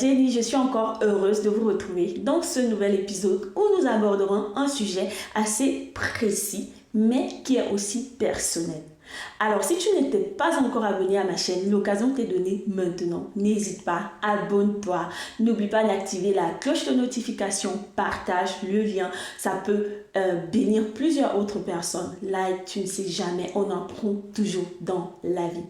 c'est Ellie, je suis encore heureuse de vous retrouver dans ce nouvel épisode où nous aborderons un sujet assez précis mais qui est aussi personnel. Alors, si tu n'étais pas encore abonné à ma chaîne, l'occasion t'est donnée maintenant. N'hésite pas, abonne-toi. N'oublie pas d'activer la cloche de notification, partage le lien. Ça peut bénir plusieurs autres personnes. Like, tu ne sais jamais, on en prend toujours dans la vie.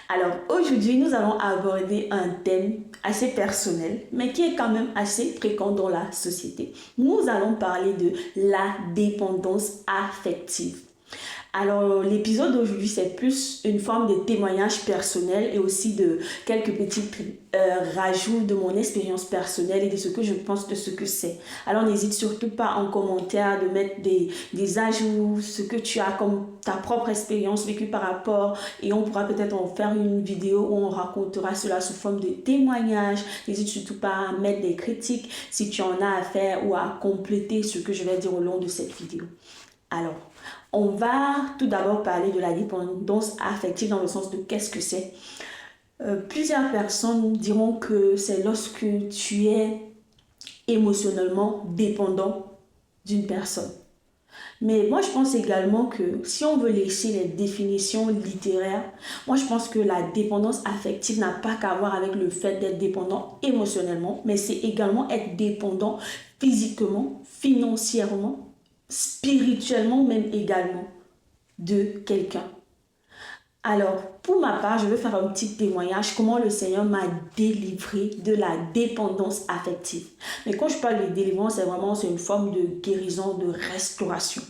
Alors, aujourd'hui, nous allons aborder un thème assez personnel, mais qui est quand même assez fréquent dans la société. Nous allons parler de la dépendance affective. Alors, l'épisode d'aujourd'hui, c'est plus une forme de témoignage personnel et aussi de quelques petits rajouts de mon expérience personnelle et de ce que je pense de ce que c'est. Alors, n'hésite surtout pas en commentaire de mettre des ajouts, ce que tu as comme ta propre expérience vécue par rapport, et on pourra peut-être en faire une vidéo où on racontera cela sous forme de témoignage. N'hésite surtout pas à mettre des critiques si tu en as à faire ou à compléter ce que je vais dire au long de cette vidéo. Alors, on va tout d'abord parler de la dépendance affective dans le sens de qu'est-ce que c'est. Plusieurs personnes diront que c'est lorsque tu es émotionnellement dépendant d'une personne. Mais moi, je pense également que si on veut laisser les définitions littéraires, moi, je pense que la dépendance affective n'a pas qu'à voir avec le fait d'être dépendant émotionnellement, mais c'est également être dépendant physiquement, financièrement, spirituellement même également de quelqu'un. Alors, pour ma part, je vais faire un petit témoignage comment le Seigneur m'a délivré de la dépendance affective. Mais quand je parle de délivrance, c'est une forme de guérison, de restauration.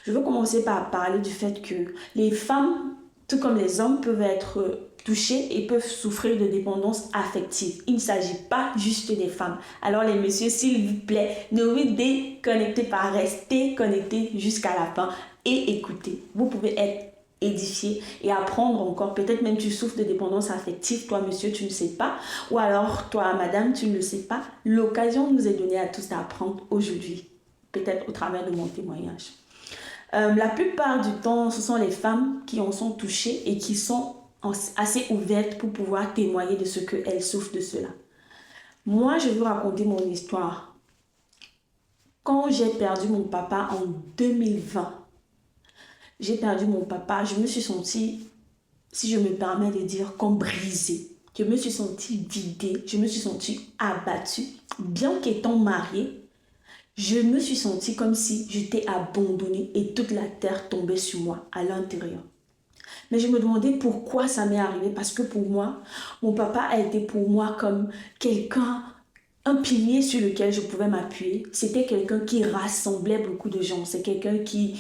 Je veux commencer par parler du fait que les femmes, tout comme les hommes, peuvent être touchés et peuvent souffrir de dépendance affective. Il ne s'agit pas juste des femmes. Alors les messieurs, s'il vous plaît, ne vous déconnectez pas, restez connectés jusqu'à la fin et écoutez. Vous pouvez être édifié et apprendre encore. Peut-être même tu souffres de dépendance affective, toi monsieur, tu ne sais pas. Ou alors toi madame, tu ne le sais pas. L'occasion nous est donnée à tous d'apprendre aujourd'hui. Peut-être au travers de mon témoignage. La plupart du temps, ce sont les femmes qui en sont touchées et qui sont assez ouvertes pour pouvoir témoigner de ce qu'elles souffrent de cela. Moi, je veux raconter mon histoire. Quand j'ai perdu mon papa en 2020, j'ai perdu mon papa, je me suis sentie, si je me permets de dire, comme brisée. Je me suis sentie vidée, je me suis sentie abattue. Bien qu'étant mariée, je me suis sentie comme si j'étais abandonnée et toute la terre tombait sur moi à l'intérieur. Mais je me demandais pourquoi ça m'est arrivé, parce que pour moi, mon papa a été pour moi comme quelqu'un, un pilier sur lequel je pouvais m'appuyer. C'était quelqu'un qui rassemblait beaucoup de gens. C'est quelqu'un qui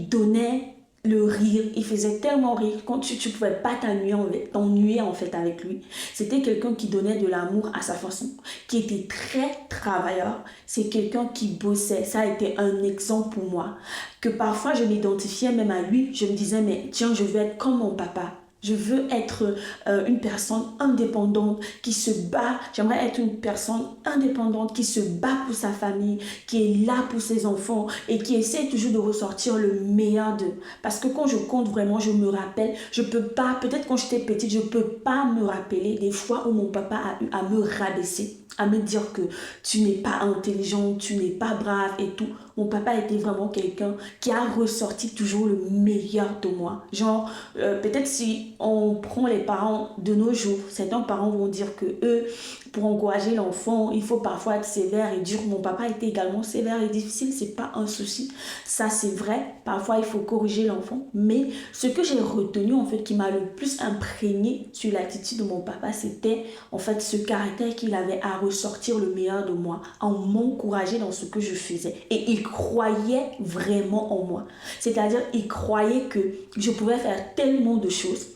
donnait le rire. Il faisait tellement rire quand tu ne pouvais pas t'ennuyer en fait avec lui. C'était quelqu'un qui donnait de l'amour à sa façon, qui était très travailleur. C'est quelqu'un qui bossait. Ça a été un exemple pour moi. Que parfois je m'identifiais même à lui. Je me disais, mais tiens, je veux être comme mon papa. Je veux être une personne indépendante qui se bat. J'aimerais être une personne indépendante qui se bat pour sa famille, qui est là pour ses enfants et qui essaie toujours de ressortir le meilleur d'eux. Parce que quand je compte vraiment, je me rappelle, je peux pas, peut-être quand j'étais petite, je peux pas me rappeler des fois où mon papa a eu à me rabaisser, à me dire que tu n'es pas intelligent, tu n'es pas brave et tout. Mon papa était vraiment quelqu'un qui a ressorti toujours le meilleur de moi. Genre, peut-être si on prend les parents de nos jours, certains parents vont dire que eux, pour encourager l'enfant, il faut parfois être sévère et dur. Mon papa était également sévère et difficile, c'est pas un souci. Ça, c'est vrai. Parfois, il faut corriger l'enfant. Mais ce que j'ai retenu, en fait, qui m'a le plus imprégné sur l'attitude de mon papa, c'était, en fait, ce caractère qu'il avait à ressortir le meilleur de moi, en m'encourager dans ce que je faisais. Et il croyait vraiment en moi. C'est-à-dire, il croyait que je pouvais faire tellement de choses.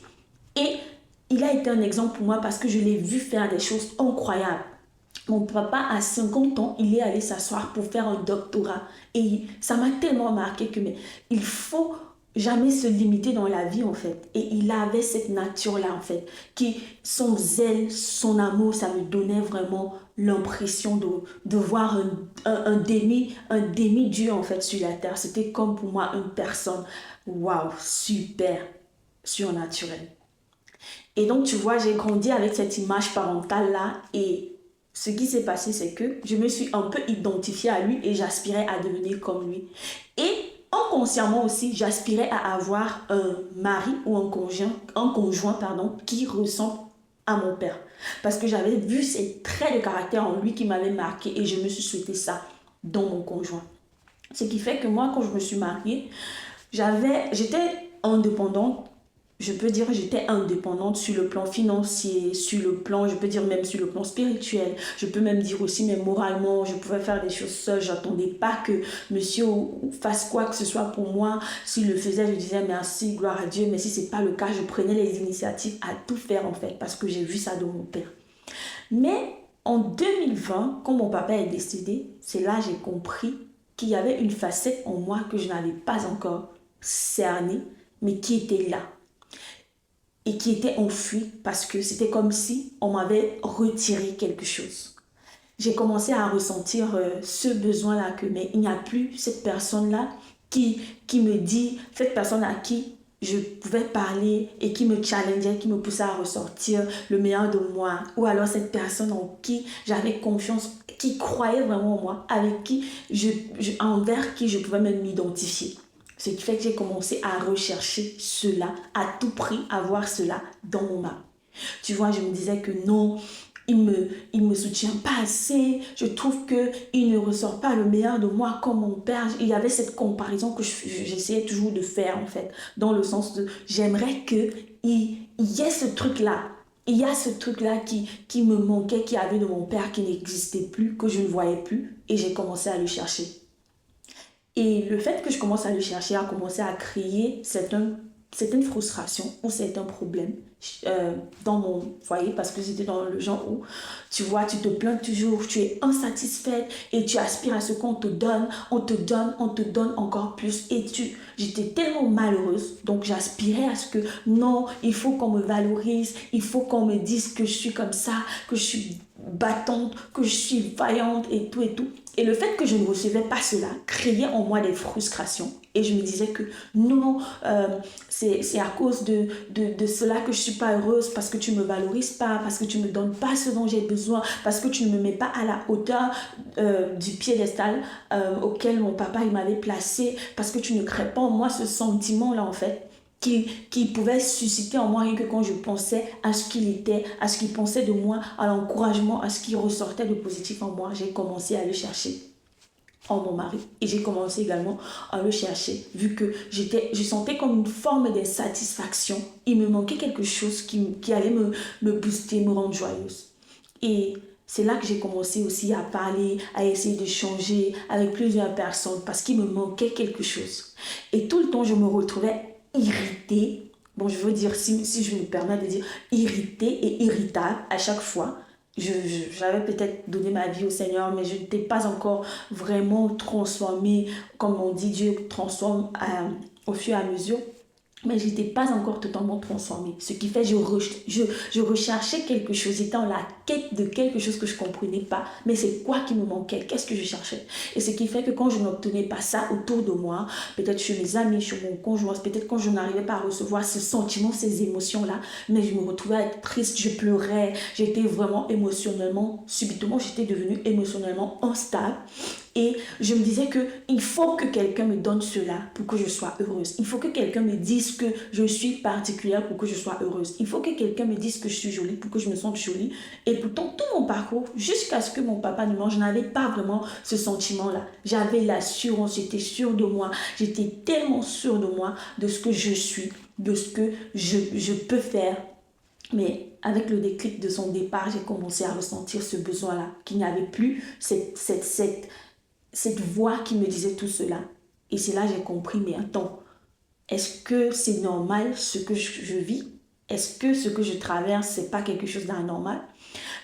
Et il a été un exemple pour moi parce que je l'ai vu faire des choses incroyables. Mon papa, à 50 ans, il est allé s'asseoir pour faire un doctorat. Et ça m'a tellement marqué que mais, il faut jamais se limiter dans la vie en fait. Et il avait cette nature-là en fait. Son zèle, son amour, ça me donnait vraiment l'impression de voir un demi-dieu en fait sur la terre. C'était comme pour moi une personne, waouh, super surnaturelle. Et donc, tu vois, j'ai grandi avec cette image parentale-là et ce qui s'est passé, c'est que je me suis un peu identifiée à lui et j'aspirais à devenir comme lui. Et inconsciemment aussi, j'aspirais à avoir un mari ou un conjoint pardon, qui ressemble à mon père. Parce que j'avais vu ces traits de caractère en lui qui m'avaient marqué et je me suis souhaité ça dans mon conjoint. Ce qui fait que moi, quand je me suis mariée, j'étais indépendante. Je peux dire que j'étais indépendante sur le plan financier, sur le plan, je peux dire même sur le plan spirituel. Je peux même dire aussi, mais moralement, je pouvais faire des choses seule. J'attendais pas que monsieur fasse quoi que ce soit pour moi. S'il le faisait, je disais merci, gloire à Dieu. Mais si c'est pas le cas, je prenais les initiatives à tout faire en fait, parce que j'ai vu ça de mon père. Mais en 2020, quand mon papa est décédé, c'est là que j'ai compris qu'il y avait une facette en moi que je n'avais pas encore cernée, mais qui était là et qui était enfouie parce que c'était comme si on m'avait retiré quelque chose. J'ai commencé à ressentir ce besoin-là que mais il n'y a plus cette personne-là qui me dit, cette personne à qui je pouvais parler et qui me challengeait, qui me poussait à ressortir le meilleur de moi. Ou alors cette personne en qui j'avais confiance, qui croyait vraiment en moi, avec qui envers qui je pouvais même m'identifier. Ce qui fait que j'ai commencé à rechercher cela, à tout prix avoir cela dans mon mari. Tu vois, je me disais que non, il me soutient pas assez. Je trouve qu'il ne ressort pas le meilleur de moi comme mon père. Il y avait cette comparaison que j'essayais toujours de faire en fait. Dans le sens de j'aimerais qu'il y ait ce truc-là. Il y a ce truc-là qui me manquait, qui avait de mon père, qui n'existait plus, que je ne voyais plus. Et j'ai commencé à le chercher. Et le fait que je commence à le chercher a commencé à créer certaine frustration ou certains problèmes dans mon foyer parce que j'étais dans le genre où, tu vois, tu te plains toujours, tu es insatisfaite et tu aspires à ce qu'on te donne, on te donne, on te donne encore plus et j'étais tellement malheureuse, donc j'aspirais à ce que non, il faut qu'on me valorise, il faut qu'on me dise que je suis comme ça, que je suis battante, que je suis vaillante et tout et tout. Et le fait que je ne recevais pas cela créait en moi des frustrations. Et je me disais que non, c'est à cause de cela que je ne suis pas heureuse, parce que tu ne me valorises pas, parce que tu ne me donnes pas ce dont j'ai besoin, parce que tu ne me mets pas à la hauteur du piédestal auquel mon papa il m'avait placé, parce que tu ne crées pas en moi ce sentiment-là en fait. Qui pouvait susciter en moi rien que quand je pensais à ce qu'il était, à ce qu'il pensait de moi, à l'encouragement, à ce qui ressortait de positif en moi. J'ai commencé à le chercher en mon mari et j'ai commencé également à le chercher vu que je sentais comme une forme d'insatisfaction. Il me manquait quelque chose qui allait me booster, me rendre joyeuse. Et c'est là que j'ai commencé aussi à parler, à essayer de changer avec plusieurs personnes parce qu'il me manquait quelque chose. Et tout le temps, je me retrouvais irritée. Bon, je veux dire, si je me permets de dire irritée et irritable à chaque fois. J'avais peut-être donné ma vie au Seigneur, mais je n'étais pas encore vraiment transformée. Comme on dit, Dieu transforme au fur et à mesure. Mais je n'étais pas encore totalement transformée. Ce qui fait que je recherchais quelque chose. J'étais en la quête de quelque chose que je ne comprenais pas. Mais c'est quoi qui me manquait? Qu'est-ce que je cherchais? Et ce qui fait que quand je n'obtenais pas ça autour de moi, peut-être chez mes amis, chez mon conjoint, peut-être quand je n'arrivais pas à recevoir ce sentiment, ces émotions-là, mais je me retrouvais à être triste, je pleurais. J'étais vraiment émotionnellement, subitement, j'étais devenue émotionnellement instable. Et je me disais qu'il faut que quelqu'un me donne cela pour que je sois heureuse. Il faut que quelqu'un me dise que je suis particulière pour que je sois heureuse. Il faut que quelqu'un me dise que je suis jolie pour que je me sente jolie. Et pourtant, tout mon parcours, jusqu'à ce que mon papa ne mange, je n'avais pas vraiment ce sentiment-là. J'avais l'assurance, j'étais sûre de moi. J'étais tellement sûre de moi, de ce que je suis, de ce que je peux faire. Mais avec le déclic de son départ, j'ai commencé à ressentir ce besoin-là, qu'il n'y avait plus cette voix qui me disait tout cela. Et c'est là que j'ai compris, mais attends, est-ce que c'est normal ce que je vis? Est-ce que ce que je traverse, c'est pas quelque chose d'anormal?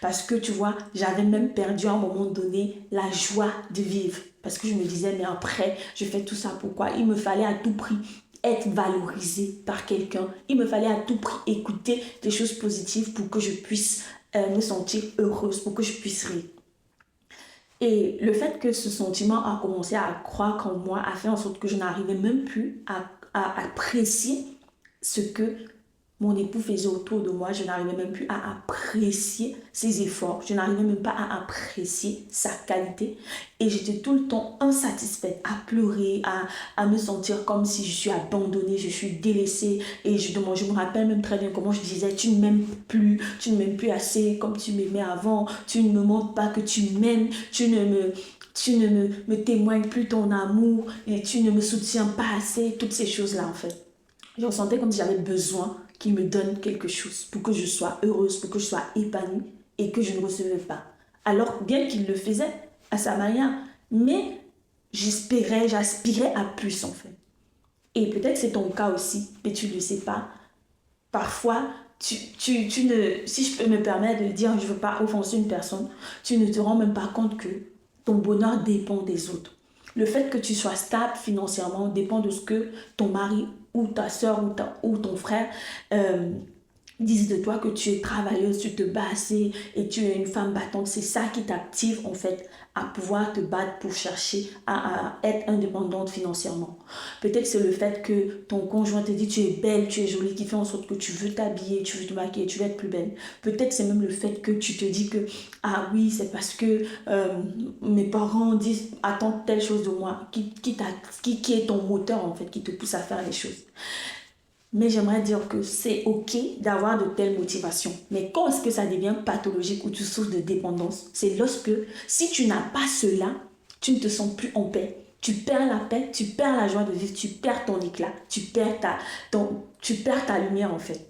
Parce que tu vois, j'avais même perdu à un moment donné la joie de vivre. Parce que je me disais, mais après, je fais tout ça pourquoi? Il me fallait à tout prix être valorisée par quelqu'un. Il me fallait à tout prix écouter des choses positives pour que je puisse me sentir heureuse, pour que je puisse rire. Et le fait que ce sentiment a commencé à croître en moi a fait en sorte que je n'arrivais même plus à apprécier ce que mon époux faisait autour de moi, je n'arrivais même plus à apprécier ses efforts. Je n'arrivais même pas à apprécier sa qualité. Et j'étais tout le temps insatisfaite, à pleurer, à me sentir comme si je suis abandonnée, je suis délaissée. Et je me rappelle même très bien comment je disais, tu ne m'aimes plus, tu ne m'aimes plus assez comme tu m'aimais avant, tu ne me montres pas que tu m'aimes, tu ne me témoignes plus ton amour et tu ne me soutiens pas assez, toutes ces choses-là en fait. Je ressentais comme si j'avais besoin qu'il me donne quelque chose pour que je sois heureuse, pour que je sois épanouie et que je ne recevais pas. Alors, bien qu'il le faisait à sa manière, mais j'aspirais à plus en fait. Et peut-être c'est ton cas aussi, mais tu ne le sais pas. Parfois, tu ne, si je peux me permettre de dire, je ne veux pas offenser une personne, tu ne te rends même pas compte que ton bonheur dépend des autres. Le fait que tu sois stable financièrement dépend de ce que ton mari ou ta soeur ou ton frère disent de toi, que tu es travailleuse, tu te bats assez et tu es une femme battante. C'est ça qui t'active en fait à pouvoir te battre pour chercher à être indépendante financièrement. Peut-être c'est le fait que ton conjoint te dit tu es belle, tu es jolie, qui fait en sorte que tu veux t'habiller, tu veux te maquiller, tu veux être plus belle. Peut-être c'est même le fait que tu te dis que ah oui, c'est parce que mes parents disent attends telle chose de moi qui est ton moteur en fait, qui te pousse à faire les choses. Mais j'aimerais dire que c'est ok d'avoir de telles motivations. Mais quand est-ce que ça devient pathologique ou tu souffres de dépendance? C'est lorsque, si tu n'as pas cela, tu ne te sens plus en paix. Tu perds la paix, tu perds la joie de vivre, tu perds ton éclat, tu perds ta lumière en fait.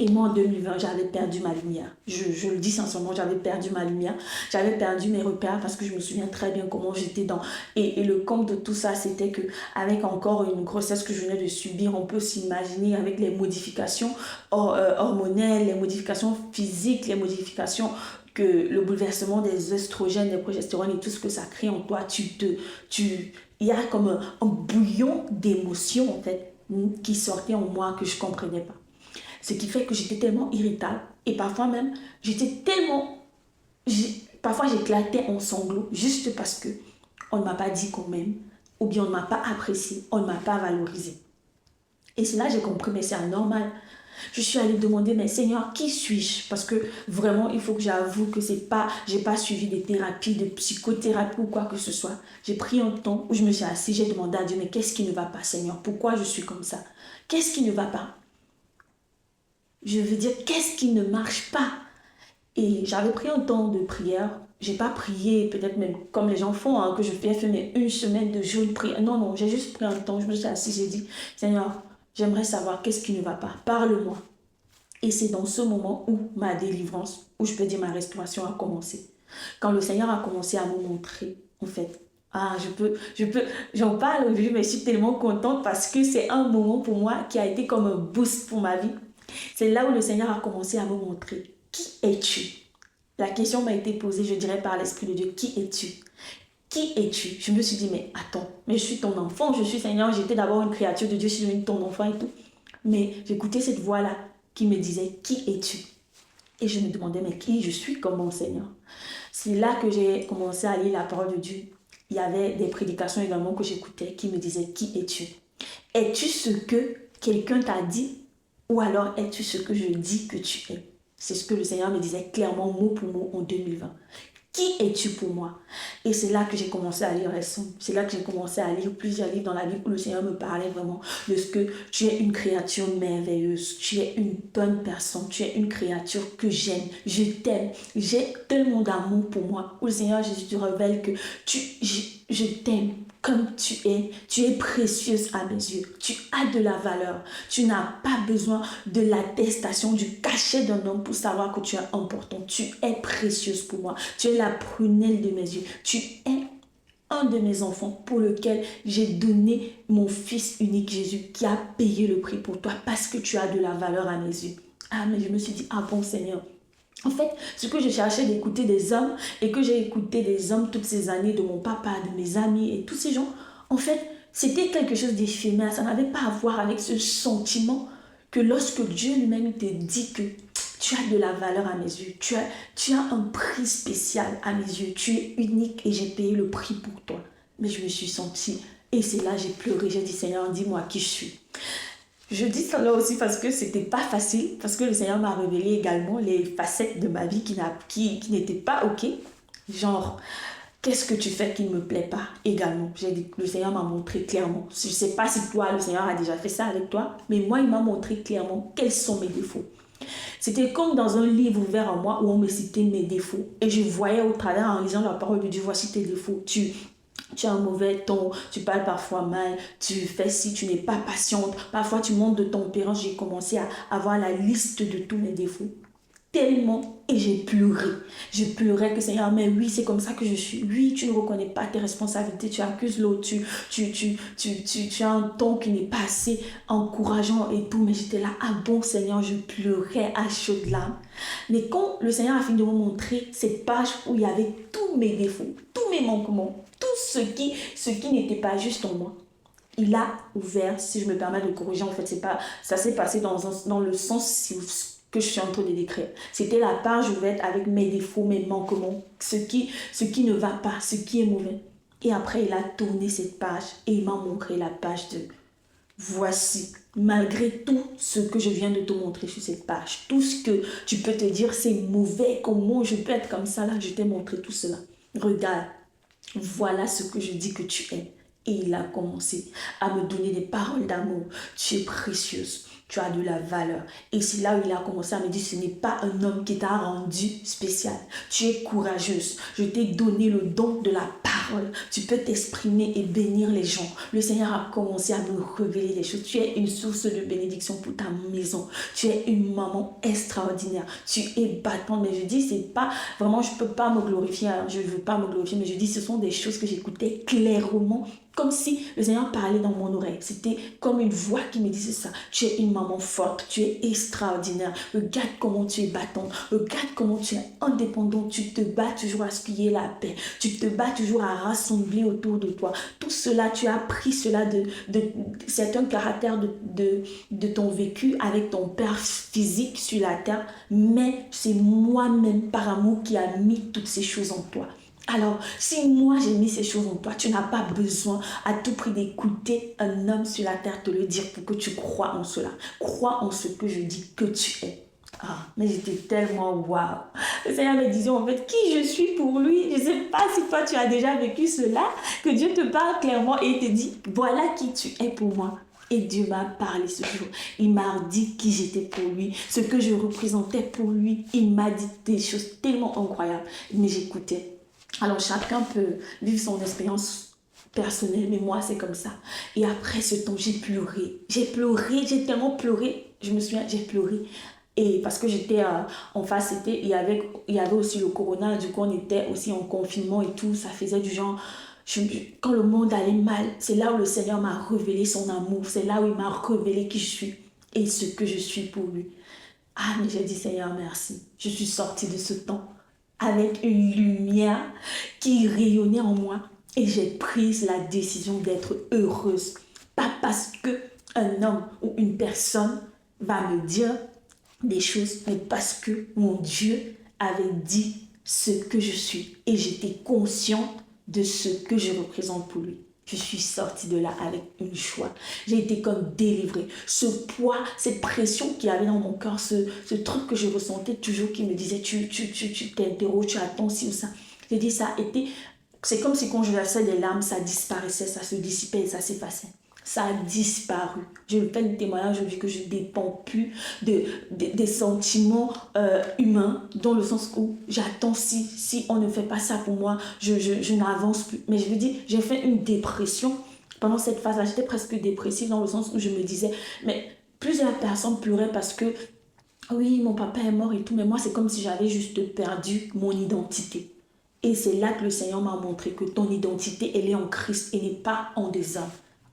Et moi, en 2020, j'avais perdu ma lumière. Je le dis sincèrement, j'avais perdu ma lumière. J'avais perdu mes repères parce que je me souviens très bien comment j'étais dans... Et le comble de tout ça, c'était qu'avec encore une grossesse que je venais de subir, on peut s'imaginer avec les modifications hormonales, les modifications physiques, les modifications que le bouleversement des oestrogènes, des progestérones et tout ce que ça crée en toi, il y a comme un bouillon d'émotions en fait qui sortait en moi que je ne comprenais pas. Ce qui fait que j'étais tellement irritable et parfois même, parfois j'éclatais en sanglots juste parce que on ne m'a pas dit qu'on m'aime ou bien on ne m'a pas apprécié, on ne m'a pas valorisé. Et cela, j'ai compris, mais c'est anormal. Je suis allée demander, mais Seigneur, qui suis-je? Parce que vraiment, il faut que j'avoue que j'ai pas suivi des thérapies, de psychothérapie ou quoi que ce soit. J'ai pris un temps où je me suis assise, j'ai demandé à Dieu, mais qu'est-ce qui ne va pas, Seigneur? Pourquoi je suis comme ça? Qu'est-ce qui ne va pas? Je veux dire, qu'est-ce qui ne marche pas? Et j'avais pris un temps de prière. J'ai pas prié, peut-être même comme les gens font, hein, que je fais mais une semaine de jeûne, prière. Non, non, j'ai juste pris un temps. Je me suis assise, j'ai dit, Seigneur, j'aimerais savoir qu'est-ce qui ne va pas. Parle-moi. Et c'est dans ce moment où ma délivrance, où je peux dire ma restauration a commencé. Quand le Seigneur a commencé à me montrer, en fait, j'en parle aujourd'hui, mais je suis tellement contente parce que c'est un moment pour moi qui a été comme un boost pour ma vie. C'est là où le Seigneur a commencé à me montrer. Qui es-tu? La question m'a été posée, je dirais par l'Esprit de Dieu. Qui es-tu? Qui es-tu? Je me suis dit, mais attends, mais je suis ton enfant, je suis Seigneur, j'étais d'abord une créature de Dieu, je suis devenue ton enfant et tout. Mais j'écoutais cette voix-là qui me disait, qui es-tu? Et je me demandais, mais qui je suis comme mon Seigneur? C'est là que j'ai commencé à lire la parole de Dieu. Il y avait des prédications également que j'écoutais qui me disaient, qui es-tu? Es-tu ce que quelqu'un t'a dit? Ou alors es-tu ce que je dis que tu es? C'est ce que le Seigneur me disait clairement mot pour mot en 2020. Qui es-tu pour moi? Et c'est là que j'ai commencé à lire récemment. C'est là que j'ai commencé à lire plusieurs livres dans la Bible où le Seigneur me parlait vraiment de ce que tu es une créature merveilleuse. Tu es une bonne personne. Tu es une créature que j'aime. Je t'aime. J'ai tellement d'amour pour moi. Où le Seigneur Jésus te révèle que je t'aime comme tu es. Tu es précieuse à mes yeux. Tu as de la valeur. Tu n'as pas besoin de l'attestation, du cachet d'un homme pour savoir que tu es important. Tu es précieuse pour moi. Tu es la prunelle de mes yeux. Tu es un de mes enfants pour lequel j'ai donné mon fils unique Jésus qui a payé le prix pour toi parce que tu as de la valeur à mes yeux. Ah, mais je me suis dit, ah bon Seigneur. En fait, ce que je cherchais d'écouter des hommes et que j'ai écouté des hommes toutes ces années, de mon papa, de mes amis et tous ces gens, en fait, c'était quelque chose d'éphémère. Ça n'avait pas à voir avec ce sentiment que lorsque Dieu lui-même te dit que tu as de la valeur à mes yeux, tu as un prix spécial à mes yeux, tu es unique et j'ai payé le prix pour toi. Mais je me suis sentie, et c'est là j'ai pleuré, j'ai dit Seigneur, dis-moi qui je suis. Je dis ça là aussi parce que c'était pas facile, parce que le Seigneur m'a révélé également les facettes de ma vie qui n'étaient pas OK. Genre, qu'est-ce que tu fais qui ne me plaît pas également? J'ai dit, le Seigneur m'a montré clairement. Je ne sais pas si toi, le Seigneur a déjà fait ça avec toi, mais moi, il m'a montré clairement quels sont mes défauts. C'était comme dans un livre ouvert en moi où on me citait mes défauts. Et je voyais au travers, en lisant la parole de Dieu, voici tes défauts. Tu as un mauvais ton, tu parles parfois mal, tu fais si tu n'es pas patiente, parfois tu montes de tempérance. J'ai commencé à avoir la liste de tous mes défauts. Tellement, et j'ai pleuré. Je pleurais que Seigneur, mais oui, c'est comme ça que je suis. Oui, tu ne reconnais pas tes responsabilités, tu accuses l'autre, tu as un ton qui n'est pas assez encourageant et tout. Mais j'étais là, ah bon Seigneur, je pleurais à chaudes larmes. Mais quand le Seigneur a fini de me montrer cette page où il y avait tous mes défauts, tous mes manquements, tout ce qui n'était pas juste en moi, il a ouvert, si je me permets de corriger, en fait, c'est pas, ça s'est passé dans le sens que je suis en train de décrire. C'était la page ouverte avec mes défauts, mes manquements, ce qui ne va pas, ce qui est mauvais. Et après, il a tourné cette page et il m'a montré la page de voici, malgré tout ce que je viens de te montrer sur cette page, tout ce que tu peux te dire, c'est mauvais, comment je peux être comme ça là, je t'ai montré tout cela. Regarde, voilà ce que je dis que tu es. Et il a commencé à me donner des paroles d'amour. Tu es précieuse, tu as de la valeur. Et c'est là où il a commencé à me dire, ce n'est pas un homme qui t'a rendu spécial. Tu es courageuse. Je t'ai donné le don de la parole. Tu peux t'exprimer et bénir les gens. Le Seigneur a commencé à me révéler des choses. Tu es une source de bénédiction pour ta maison. Tu es une maman extraordinaire. Tu es battante. Mais je dis, c'est pas, vraiment, je peux pas me glorifier. Je veux pas me glorifier, mais je dis, ce sont des choses que j'écoutais clairement, comme si le Seigneur parlait dans mon oreille. C'était comme une voix qui me disait ça. Tu es une maman forte, tu es extraordinaire. Regarde comment tu es battante. Regarde comment tu es indépendante. Tu te bats toujours à ce qu'il y ait la paix. Tu te bats toujours à rassembler autour de toi. Tout cela, tu as appris cela c'est un caractère de ton vécu avec ton père physique sur la terre. Mais c'est moi-même par amour qui a mis toutes ces choses en toi. Alors, si moi j'ai mis ces choses en toi, tu n'as pas besoin à tout prix d'écouter un homme sur la terre te le dire pour que tu crois en cela. Crois en ce que je dis que tu es. Ah, mais j'étais tellement waouh. Le Seigneur me disait en fait qui je suis pour lui. Je ne sais pas si toi tu as déjà vécu cela, que Dieu te parle clairement et te dit voilà qui tu es pour moi. Et Dieu m'a parlé ce jour. Il m'a dit qui j'étais pour lui, ce que je représentais pour lui. Il m'a dit des choses tellement incroyables. Mais j'écoutais. Alors, chacun peut vivre son expérience personnelle, mais moi, c'est comme ça. Et après ce temps, j'ai pleuré. J'ai tellement pleuré. Je me souviens, j'ai pleuré. Et parce que j'étais en face, il y avait aussi le corona. Du coup, on était aussi en confinement et tout. Ça faisait du genre... quand le monde allait mal, c'est là où le Seigneur m'a révélé son amour. C'est là où il m'a révélé qui je suis et ce que je suis pour lui. Ah, mais j'ai dit, Seigneur, merci. Je suis sortie de ce temps avec une lumière qui rayonnait en moi. Et j'ai pris la décision d'être heureuse. Pas parce qu'un homme ou une personne va me dire des choses, mais parce que mon Dieu avait dit ce que je suis. Et j'étais consciente de ce que je représente pour lui. Je suis sortie de là avec une joie. J'ai été comme délivrée. Ce poids, cette pression qu'il y avait dans mon cœur, ce truc que je ressentais toujours qui me disait tu t'interroges, tu attends ci ou ça. J'ai dit ça a été... C'est comme si quand je versais des larmes, ça disparaissait, ça se dissipait et ça s'effaçait. Ça a disparu. Je fais le témoignage aujourd'hui que je ne dépends plus des sentiments humains, dans le sens où j'attends si on ne fait pas ça pour moi, je n'avance plus. Mais je veux dire, j'ai fait une dépression. Pendant cette phase-là, j'étais presque dépressive dans le sens où je me disais, mais plusieurs personnes pleuraient parce que, oui, mon papa est mort et tout, mais moi, c'est comme si j'avais juste perdu mon identité. Et c'est là que le Seigneur m'a montré que ton identité, elle est en Christ et n'est pas en des hommes.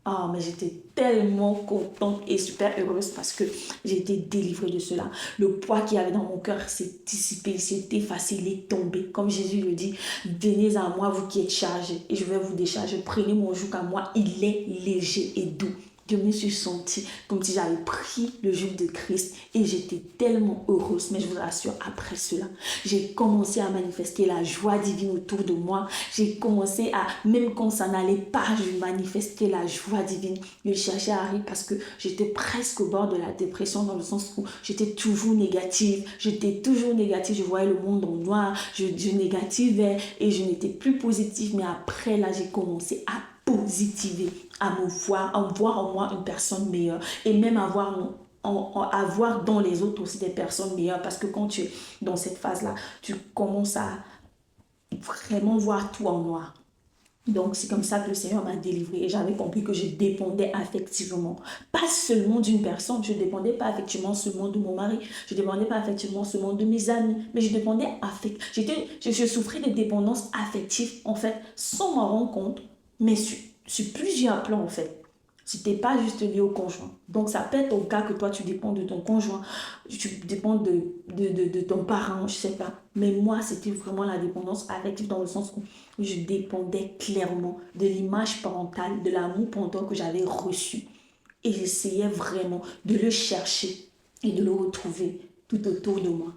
Ah, mais j'étais tellement contente et super heureuse parce que j'ai été délivrée de cela. Le poids qu'il y avait dans mon cœur s'est dissipé, s'est effacé, il est tombé. Comme Jésus le dit, venez à moi, vous qui êtes chargés, et je vais vous décharger. Prenez mon joug à moi, il est léger et doux. Je me suis sentie comme si j'avais pris le joug de Christ et j'étais tellement heureuse. Mais je vous rassure, après cela, j'ai commencé à manifester la joie divine autour de moi. J'ai commencé à, même quand ça n'allait pas, je manifestais la joie divine. Je cherchais à rire parce que j'étais presque au bord de la dépression dans le sens où j'étais toujours négative. Je voyais le monde en noir, je négativais et je n'étais plus positive. Mais après, là, j'ai commencé à positiver, à voir en moi une personne meilleure et même à voir dans les autres aussi des personnes meilleures, parce que quand tu es dans cette phase-là, tu commences à vraiment voir tout en noir. Donc, c'est comme ça que le Seigneur m'a délivrée et j'avais compris que je dépendais affectivement. Pas seulement d'une personne, je ne dépendais pas affectivement seulement de mon mari, je ne dépendais pas affectivement seulement de mes amis, mais je dépendais je souffrais de dépendance affective, en fait, sans m'en rendre compte, mais sur plusieurs plans, en fait. C'était pas juste lié au conjoint. Donc, ça peut être au cas que toi, tu dépends de ton conjoint, tu dépends de ton parent, je sais pas. Mais moi, c'était vraiment la dépendance affective dans le sens où je dépendais clairement de l'image parentale, de l'amour parental que j'avais reçu. Et j'essayais vraiment de le chercher et de le retrouver tout autour de moi.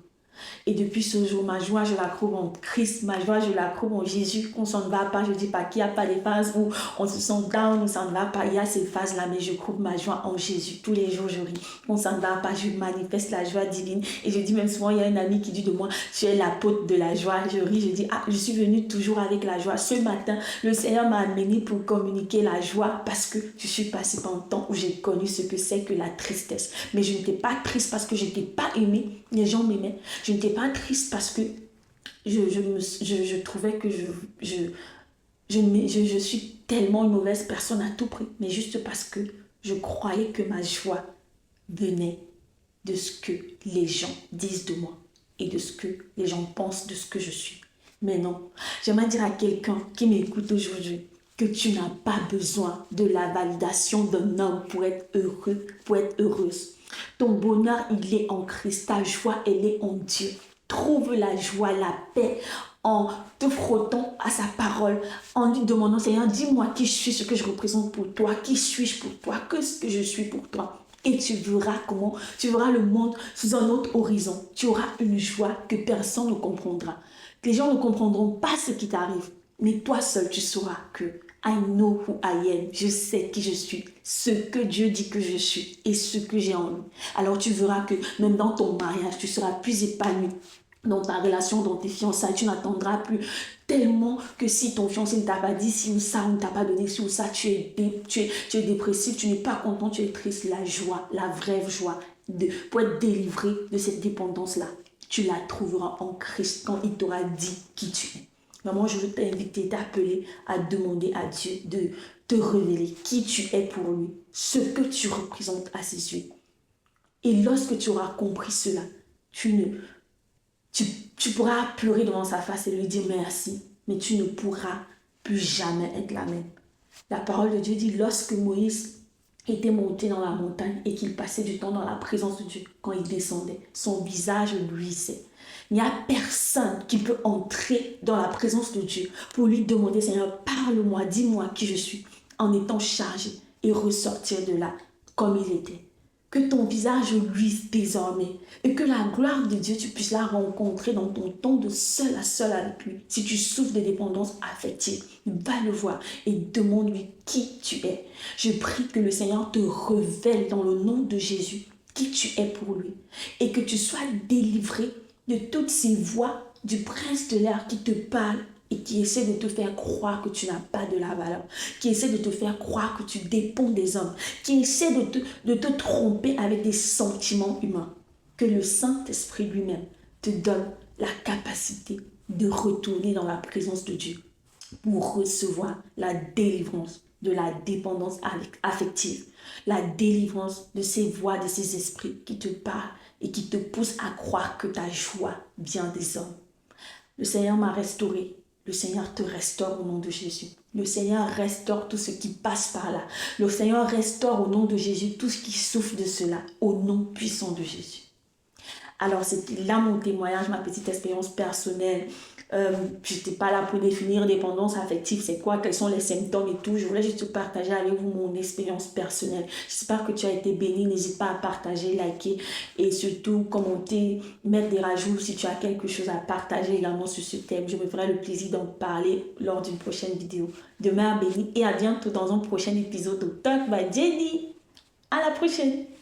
Et depuis ce jour, ma joie, je la trouve en Christ. Ma joie, je la trouve en Jésus. Quand ça ne va pas, je ne dis pas qu'il n'y a pas des phases où on se sent down, où ça ne va pas. Il y a ces phases-là, mais je trouve ma joie en Jésus. Tous les jours, je ris. Quand ça ne va pas, je manifeste la joie divine. Et je dis même souvent, il y a une amie qui dit de moi, tu es l'apôtre de la joie. Je ris, je dis, je suis venue toujours avec la joie. Ce matin, le Seigneur m'a amené pour communiquer la joie parce que je suis passée par un temps où j'ai connu ce que c'est que la tristesse. Mais je n'étais pas triste parce que je n'étais pas aimée. Les gens m'aimaient. Je n'étais pas triste parce que je trouvais que je suis tellement une mauvaise personne à tout prix, mais juste parce que je croyais que ma joie venait de ce que les gens disent de moi et de ce que les gens pensent de ce que je suis. Mais non, j'aimerais dire à quelqu'un qui m'écoute aujourd'hui que tu n'as pas besoin de la validation d'un homme pour être heureux, pour être heureuse. Ton bonheur, il est en Christ. Ta joie, elle est en Dieu. Trouve la joie, la paix en te frottant à sa parole, en lui demandant, Seigneur, dis-moi qui je suis, ce que je représente pour toi, qui suis-je pour toi, qu'est-ce que je suis pour toi. Et tu verras le monde sous un autre horizon. Tu auras une joie que personne ne comprendra. Les gens ne comprendront pas ce qui t'arrive, mais toi seul, tu sauras que I know who I am. Je sais qui je suis, ce que Dieu dit que je suis et ce que j'ai en lui. Alors tu verras que même dans ton mariage, tu seras plus épanoui. Dans ta relation, dans tes fiançailles, tu n'attendras plus tellement que si ton fiancé ne t'a pas dit si ou ça, on ne t'a pas donné si ou ça, tu es dépressif, tu n'es pas content, tu es triste. La joie, la vraie joie, pour être délivré de cette dépendance-là, tu la trouveras en Christ quand il t'aura dit qui tu es. Vraiment, je veux t'inviter, t'appeler à demander à Dieu de te révéler qui tu es pour lui, ce que tu représentes à ses yeux. Et lorsque tu auras compris cela, tu pourras pleurer devant sa face et lui dire merci, mais tu ne pourras plus jamais être la même. La parole de Dieu dit, lorsque Moïse était monté dans la montagne et qu'il passait du temps dans la présence de Dieu, quand il descendait, son visage luisait. Il n'y a personne qui peut entrer dans la présence de Dieu pour lui demander, Seigneur, parle-moi, dis-moi qui je suis, en étant chargé et ressortir de là comme il était. Que ton visage luise désormais et que la gloire de Dieu, tu puisses la rencontrer dans ton temps de seul à seul avec lui. Si tu souffres de dépendance affective, va le voir et demande-lui qui tu es. Je prie que le Seigneur te révèle dans le nom de Jésus qui tu es pour lui et que tu sois délivré de toutes ces voix du prince de l'air qui te parlent et qui essaie de te faire croire que tu n'as pas de la valeur, qui essaie de te faire croire que tu dépends des hommes, qui essaie de te tromper avec des sentiments humains. Que le Saint-Esprit lui-même te donne la capacité de retourner dans la présence de Dieu pour recevoir la délivrance de la dépendance affective, la délivrance de ces voix, de ces esprits qui te parlent et qui te poussent à croire que ta joie vient des hommes. Le Seigneur m'a restauré. Le Seigneur te restaure au nom de Jésus. Le Seigneur restaure tout ce qui passe par là. Le Seigneur restaure au nom de Jésus tout ce qui souffre de cela, au nom puissant de Jésus. Alors, c'était là mon témoignage, ma petite expérience personnelle Je n'étais pas là pour définir dépendance affective, c'est quoi, quels sont les symptômes et tout. Je voulais juste partager avec vous mon expérience personnelle. J'espère que tu as été béni. N'hésite pas à partager, liker et surtout commenter, mettre des rajouts si tu as quelque chose à partager également sur ce thème. Je me ferai le plaisir d'en parler lors d'une prochaine vidéo. Demain béni et à bientôt dans un prochain épisode de Talk by Jenny. À la prochaine!